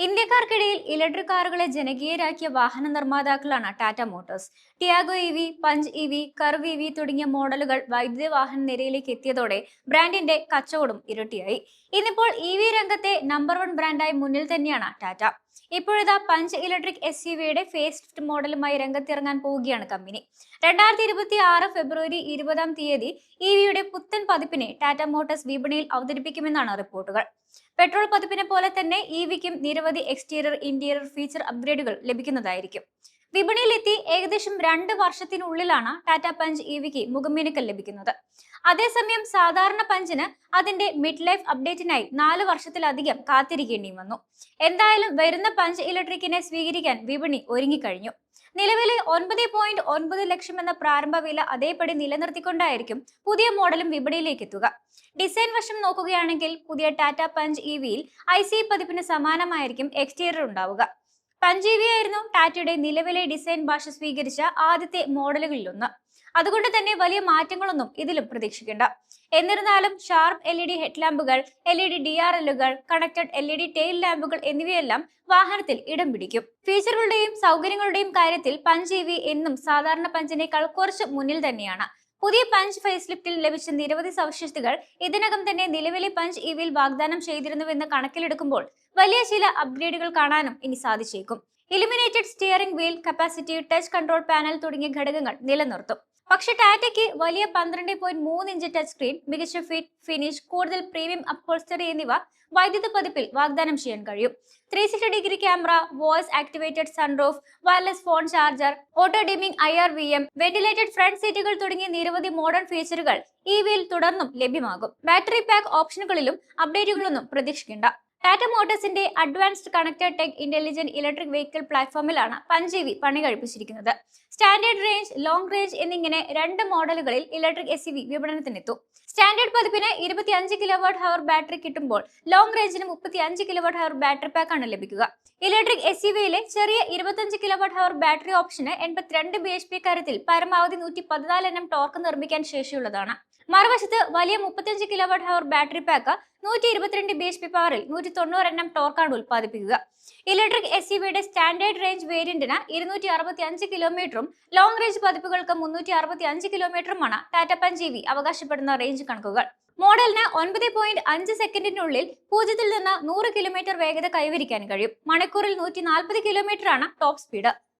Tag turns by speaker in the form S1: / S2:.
S1: ഇന്ത്യക്കാർക്കിടയിൽ electric കാറുകളെ ജനകീയരാക്കിയ വാഹന നിർമ്മാതാക്കളാണ് Tata Motors. Tiago EV, Punch EV, Curvv EV തുടങ്ങിയ മോഡലുകൾ വൈദ്യുത വാഹന നിരയിലേക്ക് എത്തിയതോടെ ബ്രാൻഡിന്റെ കച്ചവടം ഇരട്ടിയായി. ഇന്നിപ്പോൾ ഇവി രംഗത്തെ നമ്പർ 1 ബ്രാൻഡായി മുന്നിൽ തന്നെയാണ് ടാറ്റ. ഇപ്പോഴിതാ പഞ്ച് ഇലക്ട്രിക് SUV-യുടെ ഫേസ് ലിഫ്റ്റ് മോഡലുമായി രംഗത്തിറങ്ങാൻ പോവുകയാണ് കമ്പനി. 2026 ഫെബ്രുവരി 20 ഇവിയുടെ പുത്തൻ പതിപ്പിനെ ടാറ്റ മോട്ടോഴ്സ് വിപണിയിൽ അവതരിപ്പിക്കുമെന്നാണ് റിപ്പോർട്ടുകൾ. പെട്രോൾ പതിപ്പിനെ പോലെ തന്നെ ഇവിക്കും നിരവധി എക്സ്റ്റീരിയർ ഇന്റീരിയർ ഫീച്ചർ അപ്ഗ്രേഡുകൾ ലഭിക്കുന്നതായിരിക്കും. വിപണിയിലെത്തി ഏകദേശം 2 വർഷത്തിനുള്ളിലാണ് ടാറ്റ പഞ്ച് ഇവിക്ക് മുഖമിനുക്കൽ ലഭിക്കുന്നത്. അതേസമയം സാധാരണ പഞ്ചിന് അതിന്റെ മിഡ് ലൈഫ് അപ്ഡേറ്റിനായി 4 വർഷത്തിലധികം കാത്തിരിക്കേണ്ടിയും വന്നു. എന്തായാലും വരുന്ന പഞ്ച് ഇലക്ട്രിക്കിനെ സ്വീകരിക്കാൻ വിപണി ഒരുങ്ങിക്കഴിഞ്ഞു. നിലവിലെ 9.9 ലക്ഷം എന്ന പ്രാരംഭ വില അതേപടി നിലനിർത്തിക്കൊണ്ടായിരിക്കും പുതിയ മോഡലും വിപണിയിലേക്ക് എത്തുക. ഡിസൈൻ വശം നോക്കുകയാണെങ്കിൽ പുതിയ ടാറ്റ പഞ്ച് ഇവിയിൽ ICE പതിപ്പിന് സമാനമായിരിക്കും എക്സ്റ്റീരിയർ ഉണ്ടാവുക. പഞ്ച് ഇവി ആയിരുന്നു ടാറ്റയുടെ നിലവിലെ ഡിസൈൻ ഭാഷ സ്വീകരിച്ച ആദ്യത്തെ മോഡലുകളിലൊന്ന്. അതുകൊണ്ട് തന്നെ വലിയ മാറ്റങ്ങളൊന്നും ഇതിലും പ്രതീക്ഷിക്കേണ്ട. എന്നിരുന്നാലും ഷാർപ്പ് LED ഹെഡ്ലാമ്പുകൾ, LED DRLകൾ, കണക്റ്റഡ് LED ടെയിൽ ലാമ്പുകൾ എന്നിവയെല്ലാം വാഹനത്തിൽ ഇടം പിടിക്കും. ഫീച്ചറുകളുടെയും സൗകര്യങ്ങളുടെയും കാര്യത്തിൽ പഞ്ച് ഇവി എന്നും സാധാരണ പഞ്ചിനേക്കാൾ കുറച്ച് മുന്നിൽ തന്നെയാണ്. പുതിയ പഞ്ച് ഫേസ് ലിഫ്റ്റിൽ ലഭിച്ച നിരവധി സവിശേഷതകൾ ഇതിനകം തന്നെ നിലവിലെ പഞ്ച് ഇവിയിൽ വാഗ്ദാനം ചെയ്തിരുന്നുവെന്ന് കണക്കിലെടുക്കുമ്പോൾ വലിയ ചില അപ്ഗ്രേഡുകൾ കാണാനും ഇനി സാധിച്ചേക്കും. Illuminated steering wheel, capacitive touch control panel തുടങ്ങിയ ഘടകങ്ങൾ നിലനിർത്തും. പക്ഷെ ടാറ്റയ്ക്ക് വലിയ 12.3 ഇഞ്ച് ടച്ച് സ്ക്രീൻ, മികച്ച ഫിറ്റ്, ഫിനിഷ്, കൂടുതൽ പ്രീമിയം അപ്ഹോൾസ്റ്ററി എന്നിവ വൈദ്യുത പതിപ്പിൽ വാഗ്ദാനം ചെയ്യാൻ കഴിയും. 360 degree camera, voice activated sunroof, wireless phone charger, auto dimming IRVM, ventilated front സീറ്റുകൾ തുടങ്ങിയ നിരവധി മോഡേൺ ഫീച്ചറുകൾ ഇവിയിൽ തുടർന്നും ലഭ്യമാകും. ബാറ്ററി പാക്ക് ഓപ്ഷനുകളിലും അപ്ഡേറ്റുകളൊന്നും പ്രതീക്ഷിക്കേണ്ട. ടാറ്റ മോട്ടോഴ്സിന്റെ advanced connected tech intelligent electric vehicle പ്ലാറ്റ്ഫോമിലാണ് punch ഇവി പണി കഴിപ്പിച്ചിരിക്കുന്നത്. സ്റ്റാൻഡേർഡ് റേഞ്ച്, ലോങ് റേഞ്ച് എന്നിങ്ങനെ 2 മോഡലുകളിൽ ഇലക്ട്രിക് SUV വിപണനത്തിനെത്തും. സ്റ്റാൻഡേർഡ് പതിപ്പിന് 25 kWh ബാറ്ററി കിട്ടുമ്പോൾ ലോങ് റേഞ്ചിന് 35 kWh ബാറ്ററി പാക്കാണ് ലഭിക്കുക. ഇലക്ട്രിക് SUV-യിലെ ചെറിയ 25 kWh ബാറ്ററി ഓപ്ഷന് 82 bhp കരുത്തിൽ പരമാവധി 114 Nm ടോർക്ക് നിർമ്മിക്കാൻ ശേഷിയുള്ളതാണ്. മറുവശത്ത് വലിയ 35 kWh ബാറ്ററി പാക്ക് 122 bhp പവറിൽ 190 Nm ടോർക്കാണ് ഉൽപ്പാദിപ്പിക്കുക. ഇലക്ട്രിക് SUV-യുടെ സ്റ്റാൻഡേർഡ് റേഞ്ച് വേരിയന്റിന് 265 കിലോമീറ്ററും ലോങ് റേഞ്ച് പതിപ്പുകൾക്ക് 365 കിലോമീറ്ററുമാണ് ടാറ്റ പഞ്ച് ഇവി അവകാശപ്പെടുന്ന റേഞ്ച് കണക്കുകൾ. മോഡലിന് 9.5 സെക്കൻഡിനുള്ളിൽ 0 നിന്ന് 100 കിലോമീറ്റർ വേഗത കൈവരിക്കാൻ കഴിയും. മണിക്കൂറിൽ 140 കിലോമീറ്ററാണ് ടോപ്പ് സ്പീഡ്.